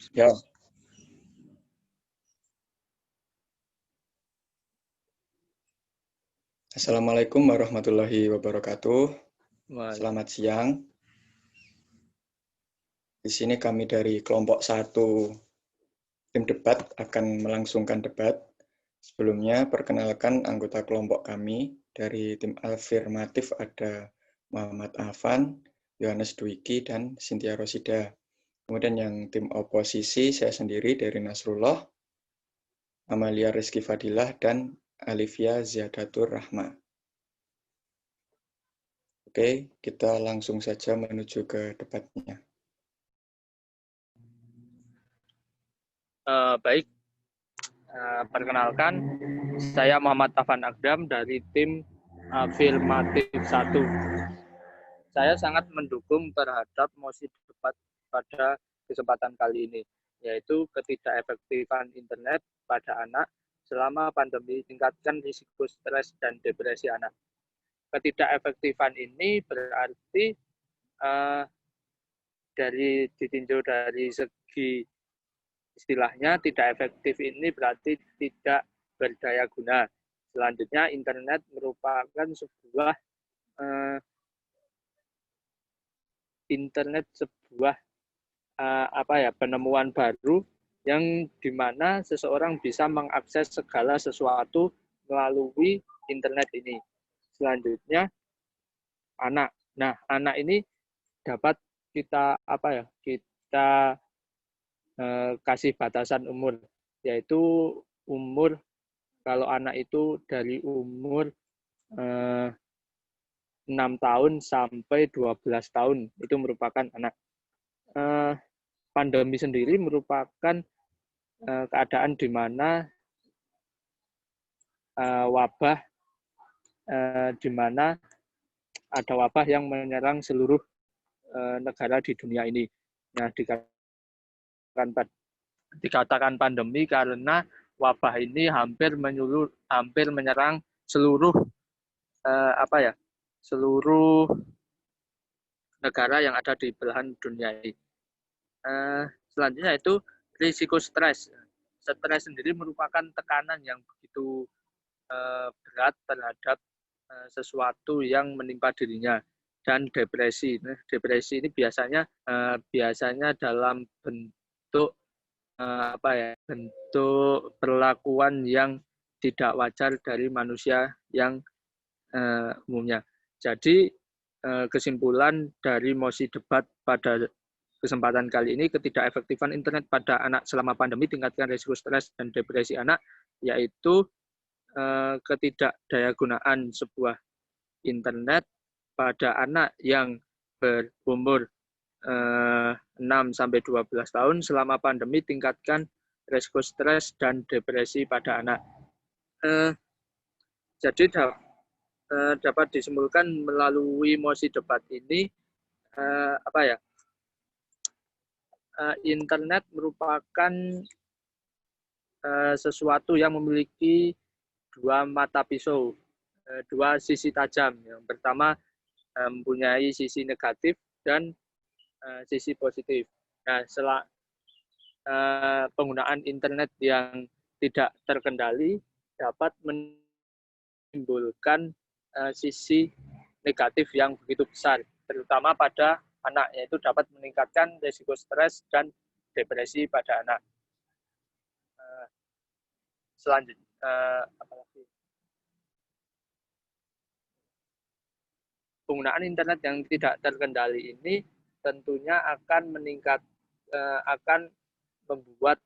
Ya. Assalamualaikum warahmatullahi wabarakatuh. Selamat siang. Di sini kami dari kelompok 1 tim debat akan melangsungkan debat. Sebelumnya perkenalkan anggota kelompok kami. Dari tim afirmatif ada Muhammad Afan, Yohanes Dwiki, dan Cynthia Rosida. Kemudian yang tim oposisi saya sendiri dari Nasrullah, Amalia Rizky Fadilah, dan Alivia Ziyadatur Rahma. Oke, kita langsung saja menuju ke debatnya. Baik, perkenalkan, saya Muhammad Afan Agdam dari tim Afirmatif 1. Saya sangat mendukung terhadap mosi debat pada kesempatan kali ini, yaitu ketidakefektifan internet pada anak selama pandemi tingkatkan risiko stres dan depresi anak. Ketidakefektifan ini berarti ditinjau dari segi istilahnya tidak efektif ini berarti tidak berdaya guna. Selanjutnya, internet merupakan sebuah penemuan baru yang dimana seseorang bisa mengakses segala sesuatu melalui internet ini. Selanjutnya, anak. Nah, anak ini dapat kita kasih batasan umur, yaitu umur kalau anak itu dari umur 6 tahun sampai 12 tahun itu merupakan anak. Pandemi sendiri merupakan keadaan di mana di mana ada wabah yang menyerang seluruh negara di dunia ini. Nah, dikatakan pandemi karena wabah ini hampir menyerang seluruh seluruh negara yang ada di belahan dunia ini. Selanjutnya itu risiko stres. Stres sendiri merupakan tekanan yang begitu berat terhadap sesuatu yang menimpa dirinya, dan depresi. Nah, depresi ini biasanya dalam bentuk bentuk perlakuan yang tidak wajar dari manusia yang umumnya. Jadi kesimpulan dari mosi debat pada kesempatan kali ini, ketidakefektifan internet pada anak selama pandemi tingkatkan risiko stres dan depresi anak, yaitu ketidakdayagunaan sebuah internet pada anak yang berumur 6-12 tahun selama pandemi tingkatkan risiko stres dan depresi pada anak. Jadi dapat disimpulkan melalui mosi debat ini internet merupakan sesuatu yang memiliki dua mata pisau, dua sisi tajam. Yang pertama mempunyai sisi negatif dan sisi positif. Nah, penggunaan internet yang tidak terkendali dapat menimbulkan sisi negatif yang begitu besar, terutama pada anak, yaitu dapat meningkatkan risiko stres dan depresi pada anak. Selanjutnya, penggunaan internet yang tidak terkendali ini tentunya akan membuat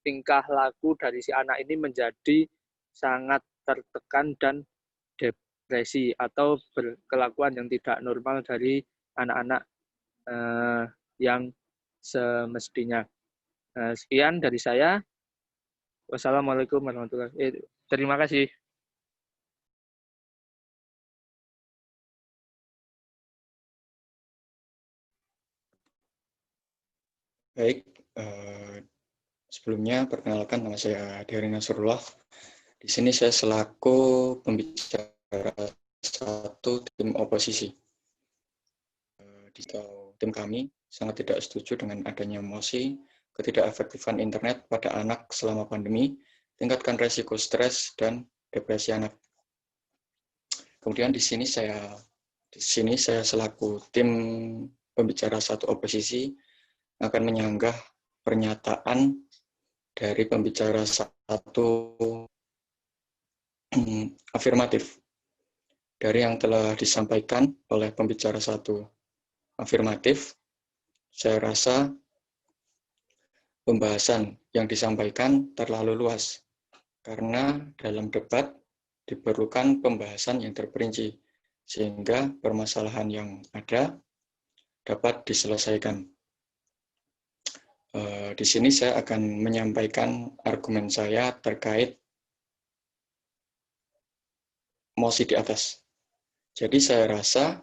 tingkah laku dari si anak ini menjadi sangat tertekan dan depresi atau berkelakuan yang tidak normal dari anak-anak yang semestinya. Sekian dari saya. Wassalamualaikum warahmatullahi wabarakatuh. Terima kasih. Baik, sebelumnya perkenalkan, nama saya Dery Nasrullah. Di sini saya selaku pembicara 1 tim oposisi. Tim kami sangat tidak setuju dengan adanya mosi ketidakefektifan internet pada anak selama pandemi, tingkatkan resiko stres dan depresi anak. Kemudian di sini saya selaku tim pembicara satu oposisi akan menyanggah pernyataan dari pembicara satu afirmatif. Dari yang telah disampaikan oleh pembicara satu afirmatif, saya rasa pembahasan yang disampaikan terlalu luas, karena dalam debat diperlukan pembahasan yang terperinci, sehingga permasalahan yang ada dapat diselesaikan. Di sini saya akan menyampaikan argumen saya terkait mosi di atas. Jadi saya rasa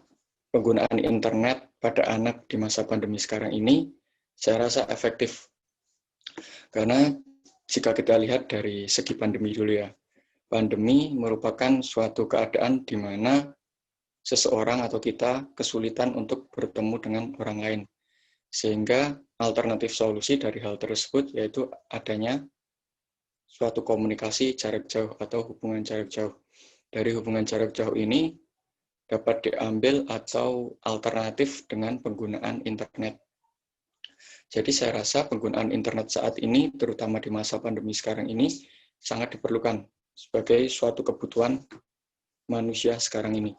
penggunaan internet pada anak di masa pandemi sekarang ini, saya rasa efektif. Karena jika kita lihat dari segi pandemi dulu ya, pandemi merupakan suatu keadaan di mana seseorang atau kita kesulitan untuk bertemu dengan orang lain. Sehingga alternatif solusi dari hal tersebut yaitu adanya suatu komunikasi jarak jauh atau hubungan jarak jauh. Dari hubungan jarak jauh ini dapat diambil atau alternatif dengan penggunaan internet. Jadi saya rasa penggunaan internet saat ini, terutama di masa pandemi sekarang ini, sangat diperlukan sebagai suatu kebutuhan manusia sekarang ini.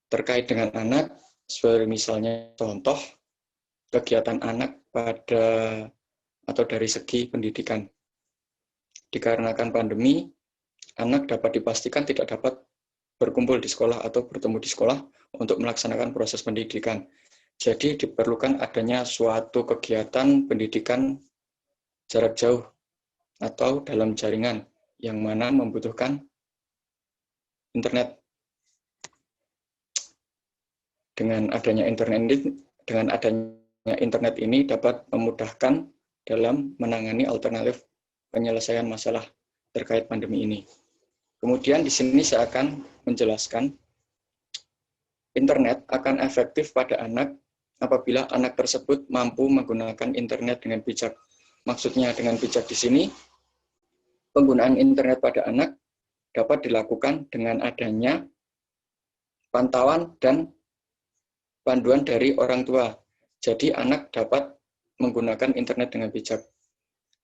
Terkait dengan anak, sebagai misalnya contoh, kegiatan anak atau dari segi pendidikan. Dikarenakan pandemi, anak dapat dipastikan tidak dapat berkumpul di sekolah atau bertemu di sekolah untuk melaksanakan proses pendidikan. Jadi diperlukan adanya suatu kegiatan pendidikan jarak jauh atau dalam jaringan yang mana membutuhkan internet. Dengan adanya internet ini dapat memudahkan dalam menangani alternatif penyelesaian masalah terkait pandemi ini. Kemudian di sini saya akan menjelaskan internet akan efektif pada anak apabila anak tersebut mampu menggunakan internet dengan bijak. Maksudnya dengan bijak di sini, penggunaan internet pada anak dapat dilakukan dengan adanya pantauan dan panduan dari orang tua. Jadi anak dapat menggunakan internet dengan bijak.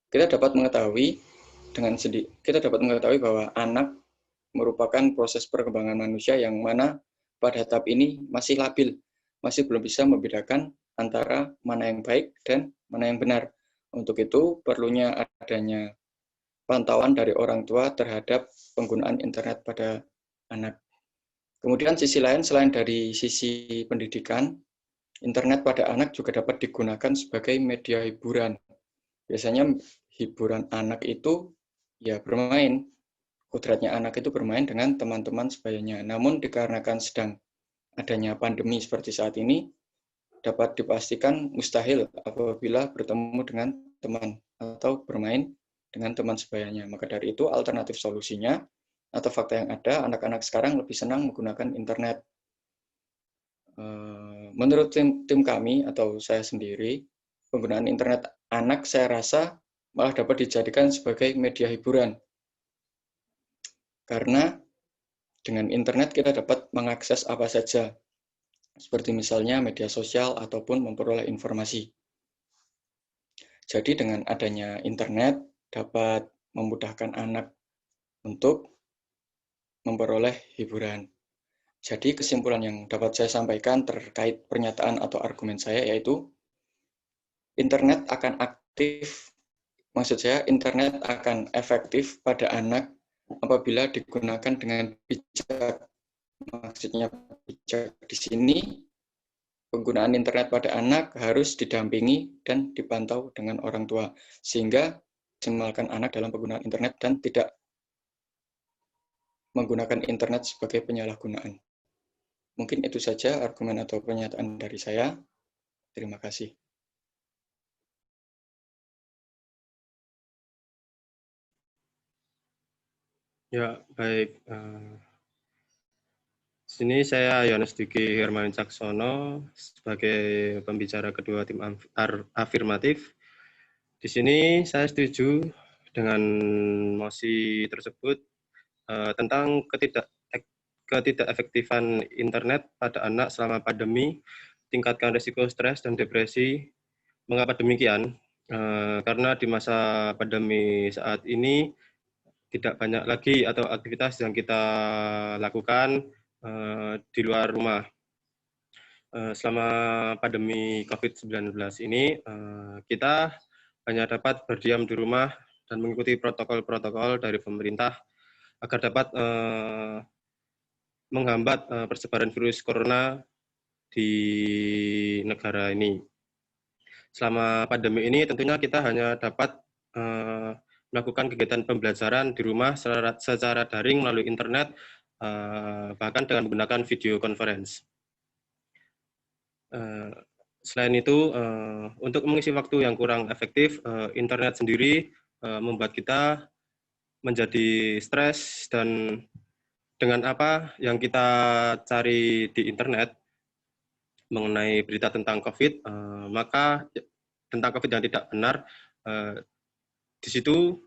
Kita dapat mengetahui bahwa anak merupakan proses perkembangan manusia yang mana pada tahap ini masih labil, masih belum bisa membedakan antara mana yang baik dan mana yang benar. Untuk itu perlunya adanya pantauan dari orang tua terhadap penggunaan internet pada anak. Kemudian sisi lain, selain dari sisi pendidikan, internet pada anak juga dapat digunakan sebagai media hiburan. Biasanya hiburan anak itu ya bermain. Kodratnya anak itu bermain dengan teman-teman sebayanya. Namun dikarenakan sedang adanya pandemi seperti saat ini, dapat dipastikan mustahil apabila bertemu dengan teman atau bermain dengan teman sebayanya. Maka dari itu alternatif solusinya atau fakta yang ada, anak-anak sekarang lebih senang menggunakan internet. Menurut tim kami atau saya sendiri, penggunaan internet anak saya rasa malah dapat dijadikan sebagai media hiburan. Karena dengan internet kita dapat mengakses apa saja, seperti misalnya media sosial ataupun memperoleh informasi. Jadi dengan adanya internet dapat memudahkan anak untuk memperoleh hiburan. Jadi kesimpulan yang dapat saya sampaikan terkait pernyataan atau argumen saya yaitu internet akan internet akan efektif pada anak apabila digunakan dengan bijak. Maksudnya bijak di sini, penggunaan internet pada anak harus didampingi dan dipantau dengan orang tua, sehingga maksimalkan anak dalam penggunaan internet dan tidak menggunakan internet sebagai penyalahgunaan. Mungkin itu saja argumen atau pernyataan dari saya. Terima kasih. Ya, baik. Sini saya Yohanes Diki Hermawan Caksono sebagai pembicara kedua tim afirmatif. Di sini saya setuju dengan mosi tersebut tentang ketidakefektifan internet pada anak selama pandemi, tingkatkan risiko stres dan depresi. Mengapa demikian? Karena di masa pandemi saat ini tidak banyak lagi atau aktivitas yang kita lakukan di luar rumah. Selama pandemi COVID-19 ini, kita hanya dapat berdiam di rumah dan mengikuti protokol-protokol dari pemerintah agar dapat menghambat persebaran virus corona di negara ini. Selama pandemi ini tentunya kita hanya dapat melakukan kegiatan pembelajaran di rumah secara daring melalui internet, bahkan dengan menggunakan video conference. Selain itu, untuk mengisi waktu yang kurang efektif, internet sendiri membuat kita menjadi stres, dan dengan apa yang kita cari di internet mengenai berita tentang COVID, maka tentang COVID yang tidak benar, di situ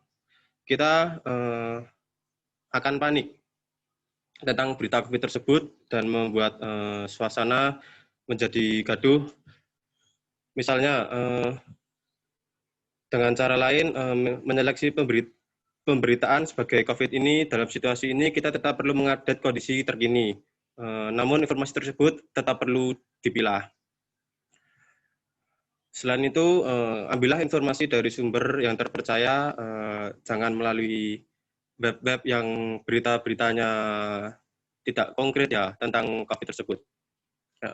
kita akan panik tentang berita COVID tersebut dan membuat suasana menjadi gaduh. Misalnya, dengan cara lain, menyeleksi pemberitaan sebagai COVID ini. Dalam situasi ini, kita tetap perlu mengupdate kondisi terkini. Namun, informasi tersebut tetap perlu dipilah. Selain itu, ambillah informasi dari sumber yang terpercaya, jangan melalui web-web yang berita-beritanya tidak konkret ya tentang COVID tersebut. Ya,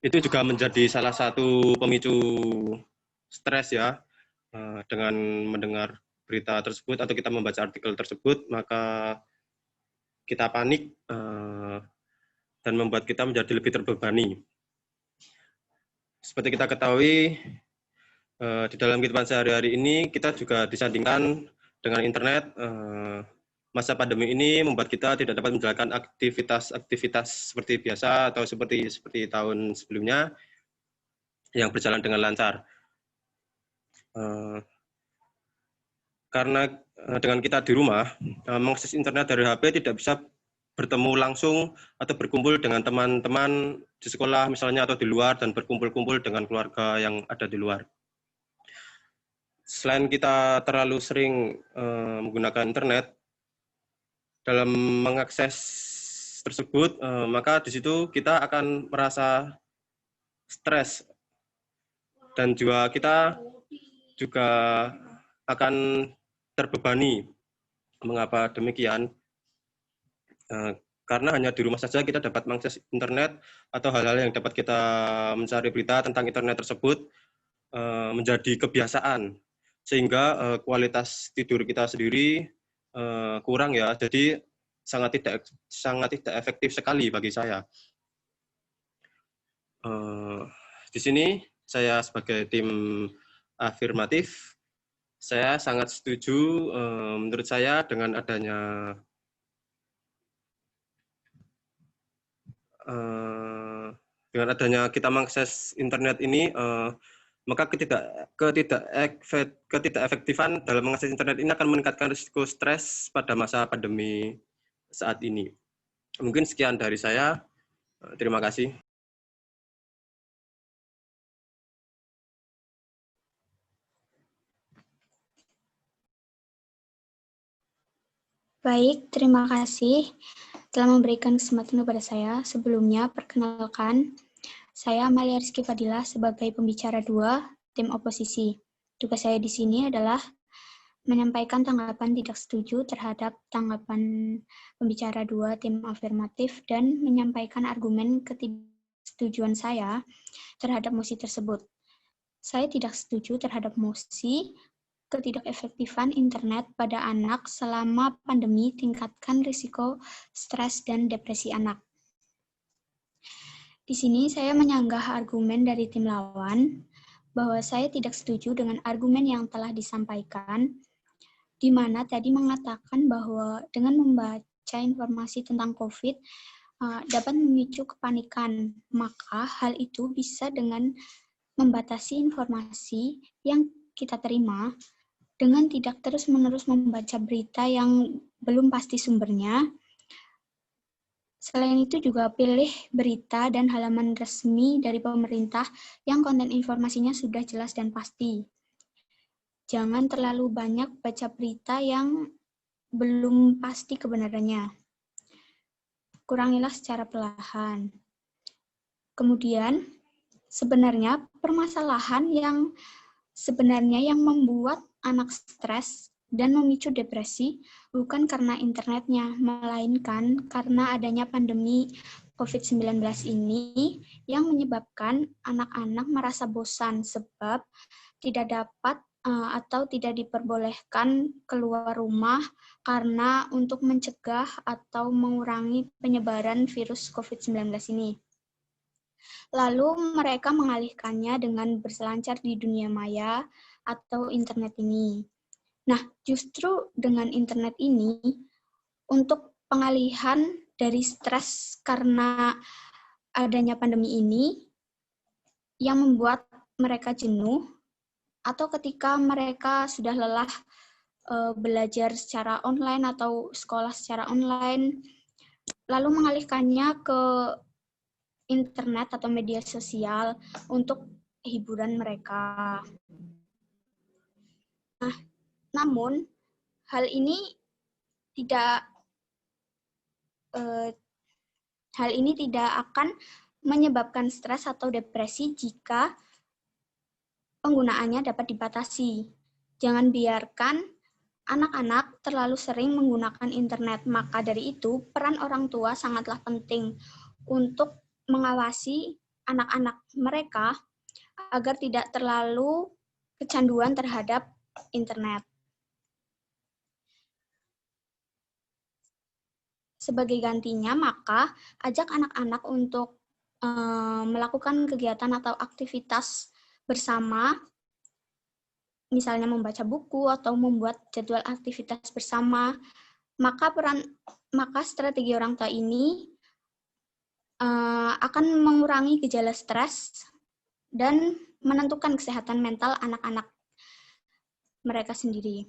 itu juga menjadi salah satu pemicu stres ya, dengan mendengar berita tersebut atau kita membaca artikel tersebut, maka kita panik dan membuat kita menjadi lebih terbebani. Seperti kita ketahui, di dalam kehidupan sehari-hari ini kita juga disandingkan dengan internet. Masa pandemi ini membuat kita tidak dapat menjalankan aktivitas seperti biasa atau seperti tahun sebelumnya yang berjalan dengan lancar. Karena dengan kita di rumah, mengakses internet dari HP tidak bisa bertemu langsung atau berkumpul dengan teman-teman di sekolah misalnya atau di luar, dan berkumpul-kumpul dengan keluarga yang ada di luar. Selain kita terlalu sering menggunakan internet dalam mengakses tersebut, maka di situ kita akan merasa stres, dan juga kita juga akan terbebani. Mengapa demikian? Karena hanya di rumah saja kita dapat mengakses internet atau hal-hal yang dapat kita mencari berita tentang internet tersebut menjadi kebiasaan, sehingga kualitas tidur kita sendiri kurang ya. Jadi sangat tidak efektif sekali bagi saya. Di sini saya sebagai tim afirmatif, saya sangat setuju, menurut saya dengan adanya kita mengakses internet ini, maka ketidakefektifan dalam mengakses internet ini akan meningkatkan risiko stres pada masa pandemi saat ini. Mungkin sekian dari saya. Terima kasih. Baik, terima kasih telah memberikan kesempatan kepada saya. Sebelumnya, perkenalkan, saya Amalia Rizky Fadilah sebagai pembicara 2 tim oposisi. Tugas saya di sini adalah menyampaikan tanggapan tidak setuju terhadap tanggapan pembicara 2 tim afirmatif dan menyampaikan argumen ketidaksetujuan saya terhadap mosi tersebut. Saya tidak setuju terhadap mosi ketidakefektifan internet pada anak selama pandemi tingkatkan risiko stres dan depresi anak. Di sini saya menyanggah argumen dari tim lawan bahwa saya tidak setuju dengan argumen yang telah disampaikan, di mana tadi mengatakan bahwa dengan membaca informasi tentang COVID dapat memicu kepanikan, maka hal itu bisa dengan membatasi informasi yang kita terima dengan tidak terus-menerus membaca berita yang belum pasti sumbernya. Selain itu juga pilih berita dan halaman resmi dari pemerintah yang konten informasinya sudah jelas dan pasti. Jangan terlalu banyak baca berita yang belum pasti kebenarannya. Kurangilah secara perlahan. Kemudian, sebenarnya permasalahan yang membuat anak stres dan memicu depresi bukan karena internetnya, melainkan karena adanya pandemi COVID-19 ini yang menyebabkan anak-anak merasa bosan sebab tidak dapat atau tidak diperbolehkan keluar rumah karena untuk mencegah atau mengurangi penyebaran virus COVID-19 ini. Lalu mereka mengalihkannya dengan berselancar di dunia maya atau internet ini. Nah, justru dengan internet ini, untuk pengalihan dari stres karena adanya pandemi ini, yang membuat mereka jenuh, atau ketika mereka sudah lelah belajar secara online atau sekolah secara online, lalu mengalihkannya ke internet atau media sosial untuk hiburan mereka. Nah, namun hal ini tidak akan menyebabkan stres atau depresi jika penggunaannya dapat dibatasi. Jangan biarkan anak-anak terlalu sering menggunakan internet. Maka dari itu, peran orang tua sangatlah penting untuk mengawasi anak-anak mereka agar tidak terlalu kecanduan terhadap internet. Sebagai gantinya, maka ajak anak-anak untuk melakukan kegiatan atau aktivitas bersama, misalnya membaca buku atau membuat jadwal aktivitas bersama. Maka strategi orang tua ini akan mengurangi gejala stres dan menentukan kesehatan mental anak-anak mereka sendiri.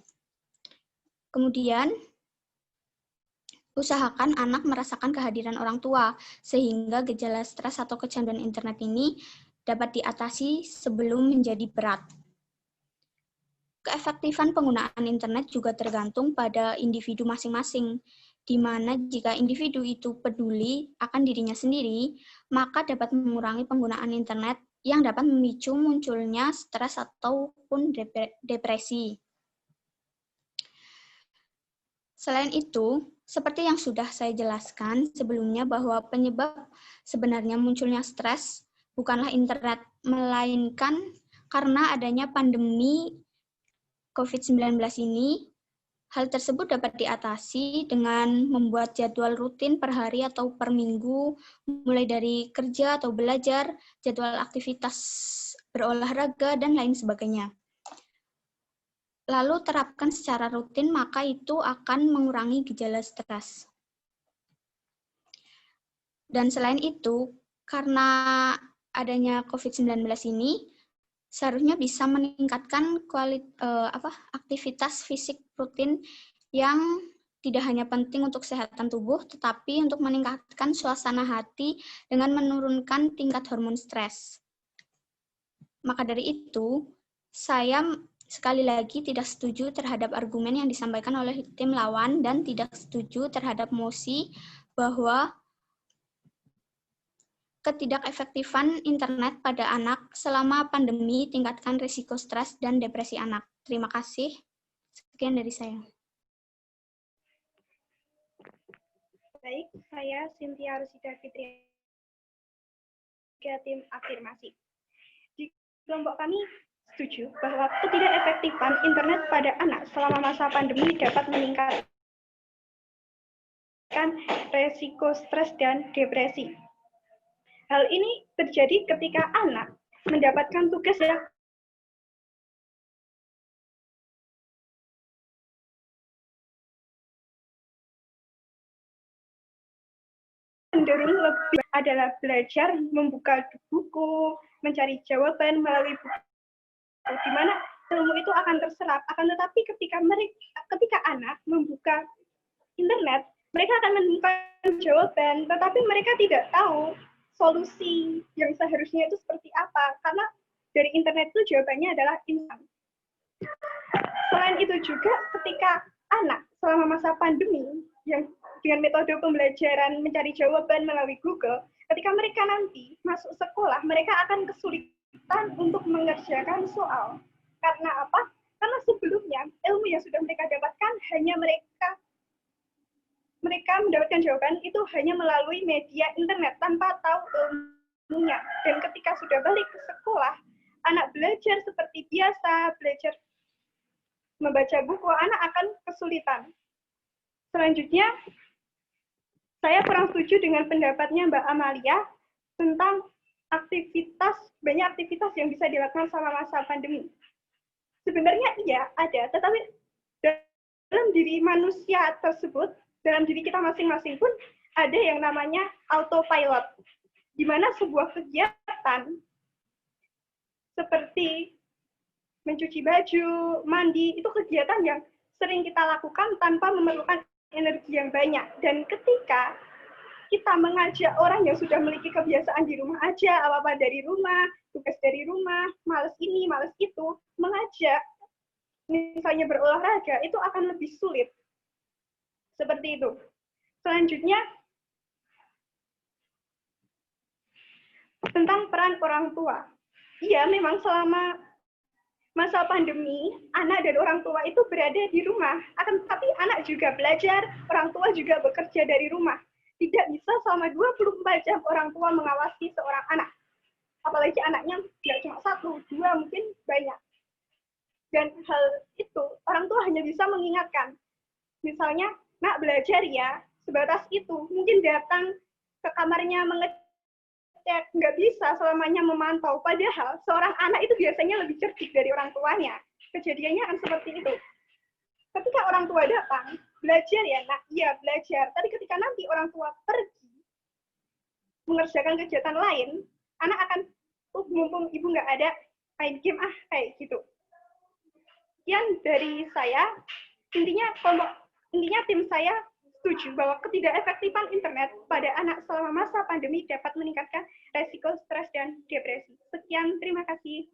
Kemudian, usahakan anak merasakan kehadiran orang tua, sehingga gejala stres atau kecanduan internet ini dapat diatasi sebelum menjadi berat. Keefektifan penggunaan internet juga tergantung pada individu masing-masing, di mana jika individu itu peduli akan dirinya sendiri, maka dapat mengurangi penggunaan internet yang dapat memicu munculnya stres ataupun depresi. Selain itu, seperti yang sudah saya jelaskan sebelumnya bahwa penyebab sebenarnya munculnya stres bukanlah internet, melainkan karena adanya pandemi COVID-19 ini. Hal tersebut dapat diatasi dengan membuat jadwal rutin per hari atau per minggu, mulai dari kerja atau belajar, jadwal aktivitas berolahraga, dan lain sebagainya. Lalu terapkan secara rutin, maka itu akan mengurangi gejala stres. Dan selain itu, karena adanya COVID-19 ini, seharusnya bisa meningkatkan aktivitas fisik rutin yang tidak hanya penting untuk kesehatan tubuh, tetapi untuk meningkatkan suasana hati dengan menurunkan tingkat hormon stres. Maka dari itu, saya sekali lagi tidak setuju terhadap argumen yang disampaikan oleh tim lawan dan tidak setuju terhadap mosi bahwa ketidakefektifan internet pada anak selama pandemi tingkatkan risiko stres dan depresi anak. Terima kasih. Sekian dari saya. Baik, saya Cynthia Rusida Fitri, tim afirmasi. Di kelompok kami setuju bahwa ketidakefektifan internet pada anak selama masa pandemi dapat meningkatkan risiko stres dan depresi. Hal ini terjadi ketika anak mendapatkan tugas yang cenderung lebih adalah belajar membuka buku, mencari jawaban melalui buku, di mana ilmu itu akan terserap. Akan tetapi ketika anak membuka internet, mereka akan menemukan jawaban, tetapi mereka tidak tahu solusi yang seharusnya itu seperti apa, karena dari internet itu jawabannya adalah instan. Selain itu juga ketika anak selama masa pandemi yang dengan metode pembelajaran mencari jawaban melalui Google, ketika mereka nanti masuk sekolah, mereka akan kesulitan untuk mengerjakan soal. Karena apa? Karena sebelumnya ilmu yang sudah mereka dapatkan hanya mereka mendapatkan jawaban itu hanya melalui media internet tanpa tahu ilmunya. Dan ketika sudah balik ke sekolah, anak belajar seperti biasa, belajar membaca buku, anak akan kesulitan. Selanjutnya, saya kurang setuju dengan pendapatnya Mbak Amalia tentang banyak aktivitas yang bisa dilakukan selama masa pandemi. Sebenarnya iya, ada, tetapi dalam diri manusia tersebut, dalam diri kita masing-masing pun ada yang namanya autopilot, di mana sebuah kegiatan seperti mencuci baju, mandi, itu kegiatan yang sering kita lakukan tanpa memerlukan energi yang banyak. Dan ketika kita mengajak orang yang sudah memiliki kebiasaan di rumah aja, apa-apa dari rumah, tugas dari rumah, males ini, males itu, mengajak, misalnya berolahraga, itu akan lebih sulit. Seperti itu. Selanjutnya, tentang peran orang tua. Iya, memang selama masa pandemi, anak dan orang tua itu berada di rumah. Akan tetapi anak juga belajar, orang tua juga bekerja dari rumah. Tidak bisa selama 24 jam orang tua mengawasi seorang anak. Apalagi anaknya tidak cuma 1, 2, mungkin banyak. Dan hal itu, orang tua hanya bisa mengingatkan. Misalnya, nak belajar ya, sebatas itu. Mungkin datang ke kamarnya mengecek, nggak bisa selamanya memantau. Padahal seorang anak itu biasanya lebih cerdik dari orang tuanya. Kejadiannya kan seperti itu. Ketika orang tua datang, belajar ya nak, iya belajar. Tapi ketika nanti orang tua pergi mengerjakan kegiatan lain, anak akan, mumpung ibu nggak ada, main game kayak gitu. Sekian dari saya. Intinya tim saya setuju bahwa ketidakefektifan internet pada anak selama masa pandemi dapat meningkatkan resiko stres dan depresi. Sekian, terima kasih.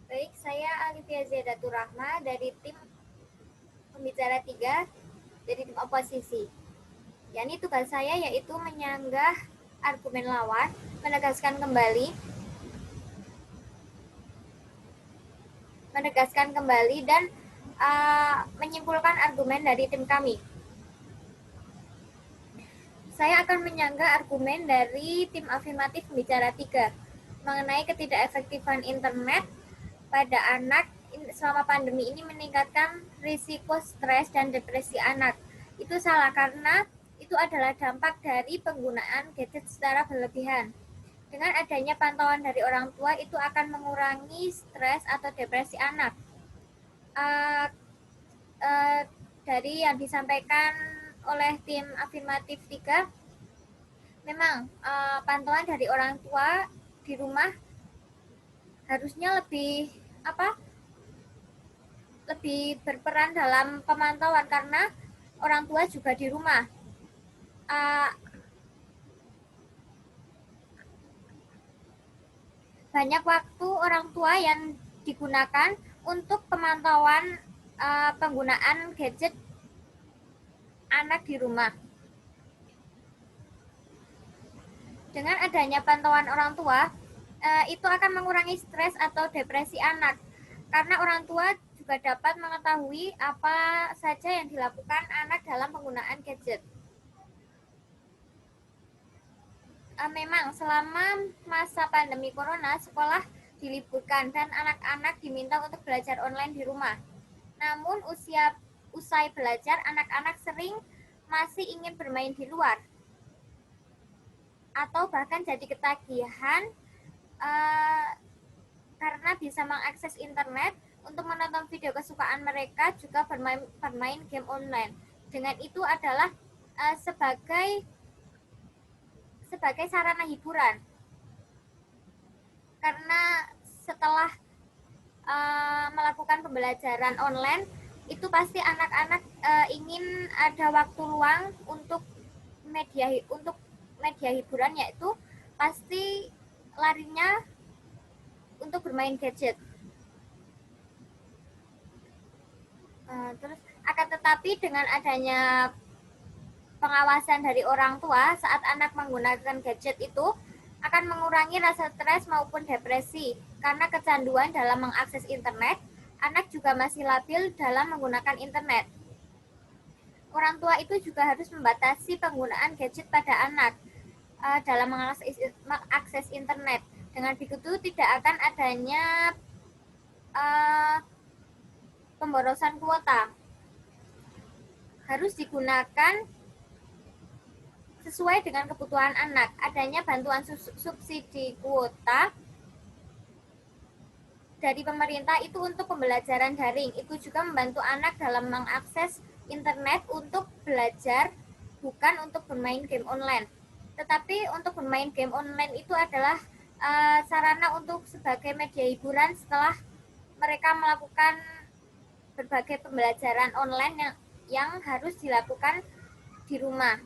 Baik, saya Alivia Zedatur Rahma dari tim pembicara 3 dari tim oposisi. Yani tugas saya yaitu menyanggah argumen lawan, menegaskan kembali dan menyimpulkan argumen dari tim kami. Saya akan menyanggah argumen dari tim afirmatif pembicara 3 mengenai ketidakefektifan internet pada anak selama pandemi ini meningkatkan risiko stres dan depresi anak. Itu salah karena itu adalah dampak dari penggunaan gadget secara berlebihan. Dengan adanya pantauan dari orang tua itu akan mengurangi stres atau depresi anak. Dari yang disampaikan oleh tim afirmatif 3, memang pantauan dari orang tua di rumah harusnya lebih berperan dalam pemantauan karena orang tua juga di rumah. Banyak waktu orang tua yang digunakan untuk pemantauan penggunaan gadget anak di rumah. Dengan adanya pantauan orang tua, itu akan mengurangi stres atau depresi anak, karena orang tua juga dapat mengetahui apa saja yang dilakukan anak dalam penggunaan gadget. Memang selama masa pandemi corona, sekolah diliburkan dan anak-anak diminta untuk belajar online di rumah. Namun usai belajar, anak-anak sering masih ingin bermain di luar atau bahkan jadi ketagihan karena bisa mengakses internet untuk menonton video kesukaan mereka, juga bermain game online. dengan itu adalah sebagai sarana hiburan. Karena setelah melakukan pembelajaran online, itu pasti anak-anak ingin ada waktu luang untuk media hiburan, yaitu pasti larinya untuk bermain gadget. Terus akan tetapi dengan adanya pengawasan dari orang tua saat anak menggunakan gadget itu akan mengurangi rasa stres maupun depresi karena kecanduan dalam mengakses internet. Anak juga masih labil dalam menggunakan internet. Orang tua itu juga harus membatasi penggunaan gadget pada anak dalam mengakses internet. Dengan begitu tidak akan adanya pemborosan kuota. Harus digunakan sesuai dengan kebutuhan anak. Adanya bantuan subsidi kuota dari pemerintah itu untuk pembelajaran daring. Itu juga membantu anak dalam mengakses internet untuk belajar, bukan untuk bermain game online. Tetapi untuk bermain game online itu adalah sarana untuk sebagai media hiburan setelah mereka melakukan berbagai pembelajaran online yang harus dilakukan di rumah.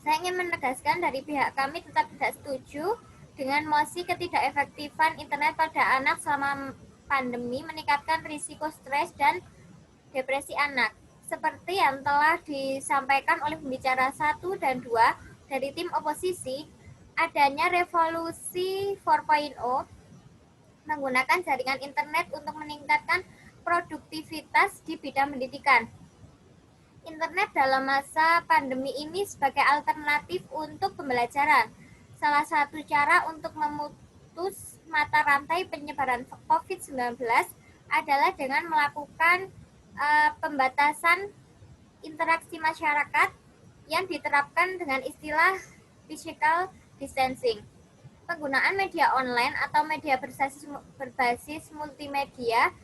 Saya ingin menegaskan dari pihak kami tetap tidak setuju dengan mosi ketidakefektifan internet pada anak selama pandemi meningkatkan risiko stres dan depresi anak. Seperti yang telah disampaikan oleh pembicara 1 dan 2 dari tim oposisi, adanya revolusi 4.0 menggunakan jaringan internet untuk meningkatkan produktivitas di bidang pendidikan. Internet dalam masa pandemi ini sebagai alternatif untuk pembelajaran. Salah satu cara untuk memutus mata rantai penyebaran COVID-19 adalah dengan melakukan pembatasan interaksi masyarakat yang diterapkan dengan istilah physical distancing. Penggunaan media online atau media berbasis multimedia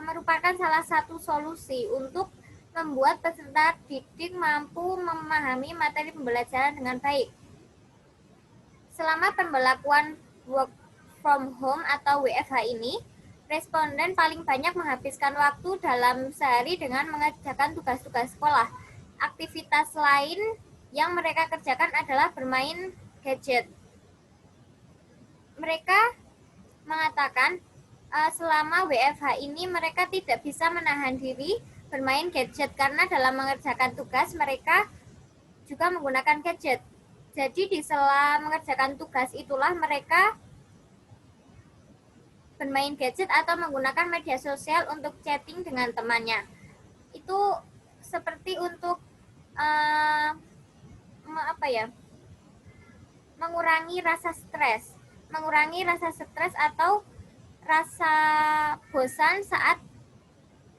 merupakan salah satu solusi untuk membuat peserta didik mampu memahami materi pembelajaran dengan baik. Selama pemberlakuan work from home atau WFH ini, responden paling banyak menghabiskan waktu dalam sehari dengan mengerjakan tugas-tugas sekolah. Aktivitas lain yang mereka kerjakan adalah bermain gadget. Mereka mengatakan selama WFH ini mereka tidak bisa menahan diri bermain gadget karena dalam mengerjakan tugas mereka juga menggunakan gadget. Jadi di sela mengerjakan tugas itulah mereka bermain gadget atau menggunakan media sosial untuk chatting dengan temannya. Itu seperti untuk mengurangi rasa stres atau rasa bosan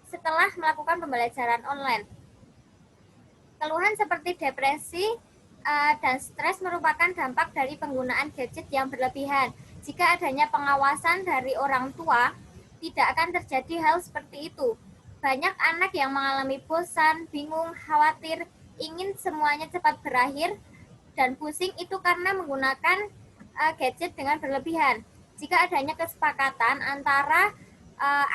setelah melakukan pembelajaran online. Keluhan seperti depresi dan stres merupakan dampak dari penggunaan gadget yang berlebihan. Jika adanya pengawasan dari orang tua, tidak akan terjadi hal seperti itu. Banyak anak yang mengalami bosan, bingung, khawatir, ingin semuanya cepat berakhir, dan pusing itu karena menggunakan gadget dengan berlebihan. Jika adanya kesepakatan antara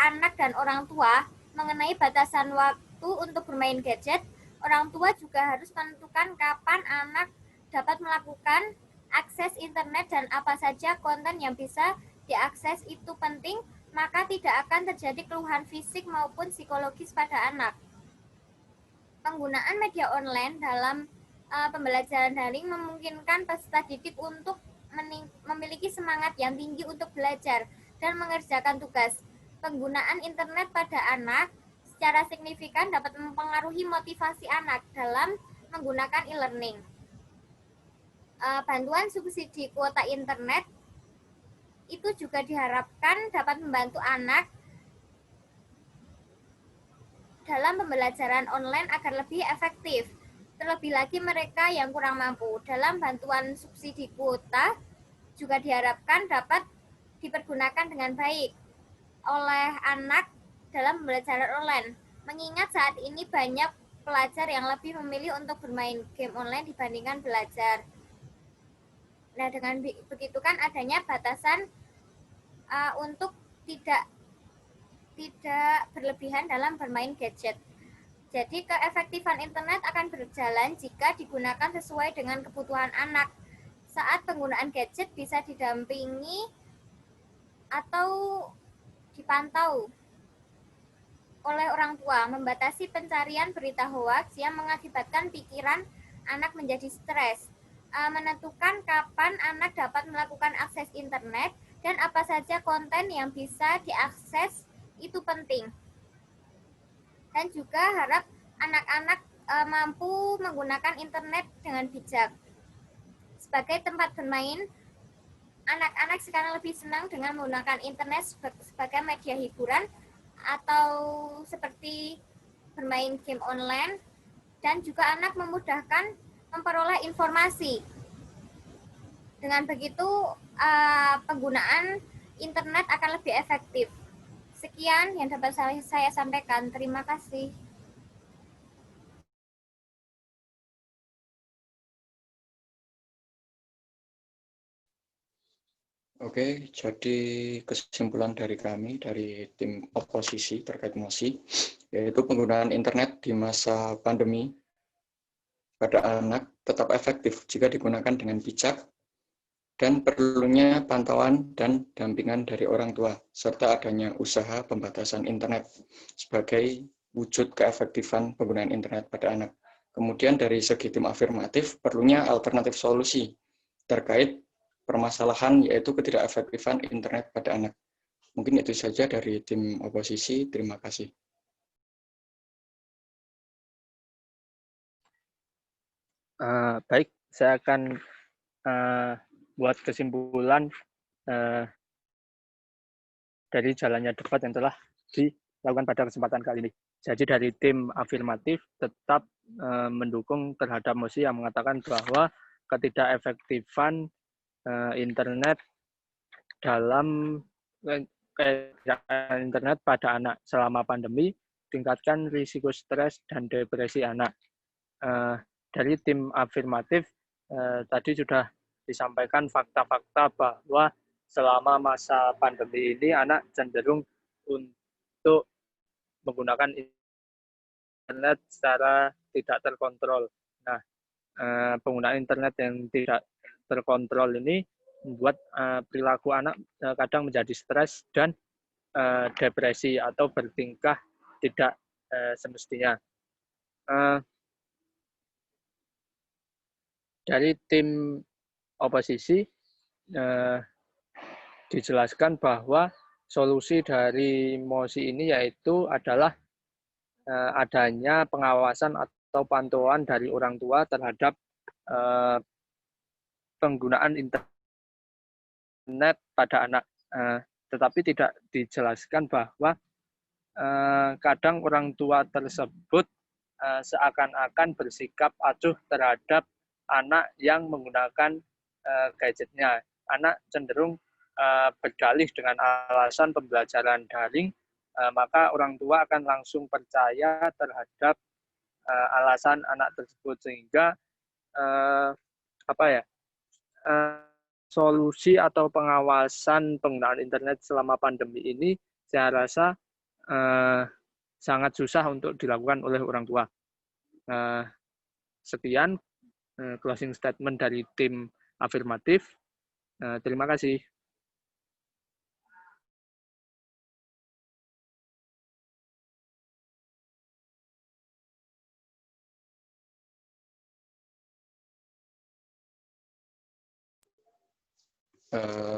anak dan orang tua mengenai batasan waktu untuk bermain gadget, orang tua juga harus menentukan kapan anak dapat melakukan akses internet dan apa saja konten yang bisa diakses itu penting, maka tidak akan terjadi keluhan fisik maupun psikologis pada anak. Penggunaan media online dalam pembelajaran daring memungkinkan peserta didik untuk memiliki semangat yang tinggi untuk belajar dan mengerjakan tugas. Penggunaan internet pada anak secara signifikan dapat mempengaruhi motivasi anak dalam menggunakan e-learning. Bantuan subsidi kuota internet itu juga diharapkan dapat membantu anak dalam pembelajaran online agar lebih efektif. Terlebih lagi mereka yang kurang mampu. Dalam bantuan subsidi kuota juga diharapkan dapat dipergunakan dengan baik oleh anak dalam pembelajaran online. Mengingat saat ini banyak pelajar yang lebih memilih untuk bermain game online dibandingkan belajar. Nah, dengan begitu kan adanya batasan untuk tidak berlebihan dalam bermain gadget. Jadi keefektifan internet akan berjalan jika digunakan sesuai dengan kebutuhan anak. Saat penggunaan gadget bisa didampingi atau dipantau oleh orang tua, membatasi pencarian berita hoax yang mengakibatkan pikiran anak menjadi stres, menentukan kapan anak dapat melakukan akses internet dan apa saja konten yang bisa diakses itu penting. Dan juga harap anak-anak mampu menggunakan internet dengan bijak. Sebagai tempat bermain, anak-anak sekarang lebih senang dengan menggunakan internet sebagai media hiburan atau seperti bermain game online, dan juga anak memudahkan memperoleh informasi. Dengan begitu, penggunaan internet akan lebih efektif. Sekian yang dapat saya sampaikan. Terima kasih. Oke, jadi kesimpulan dari kami, dari tim oposisi terkait mosi, yaitu penggunaan internet di masa pandemi pada anak tetap efektif jika digunakan dengan bijak dan perlunya pantauan dan dampingan dari orang tua, serta adanya usaha pembatasan internet sebagai wujud keefektifan penggunaan internet pada anak. Kemudian dari segi tim afirmatif, perlunya alternatif solusi terkait permasalahan yaitu ketidakefektifan internet pada anak. Mungkin itu saja dari tim oposisi. Terima kasih. Baik, saya akan buat kesimpulan dari jalannya debat yang telah dilakukan pada kesempatan kali ini. Jadi dari tim afirmatif tetap mendukung terhadap mosi yang mengatakan bahwa ketidakefektifan internet dalam internet pada anak selama pandemi tingkatkan risiko stres dan depresi anak. Dari tim afirmatif tadi sudah disampaikan fakta-fakta bahwa selama masa pandemi ini anak cenderung untuk menggunakan internet secara tidak terkontrol. Nah, penggunaan internet yang tidak terkontrol ini membuat perilaku anak kadang menjadi stres dan depresi atau bertingkah tidak semestinya. Dari tim oposisi dijelaskan bahwa solusi dari mosi ini yaitu adalah adanya pengawasan atau pantauan dari orang tua terhadap penggunaan internet pada anak. Tetapi tidak dijelaskan bahwa kadang orang tua tersebut seakan-akan bersikap acuh terhadap anak yang menggunakan gadgetnya. Anak cenderung berdalih dengan alasan pembelajaran daring, maka orang tua akan langsung percaya terhadap alasan anak tersebut, sehingga solusi atau pengawasan penggunaan internet selama pandemi ini saya rasa sangat susah untuk dilakukan oleh orang tua. Sekian closing statement dari tim afirmatif. Terima kasih.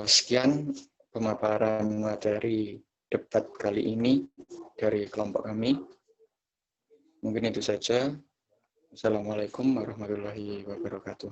Sekian pemaparan materi debat kali ini dari kelompok kami. Mungkin itu saja. Assalamualaikum warahmatullahi wabarakatuh.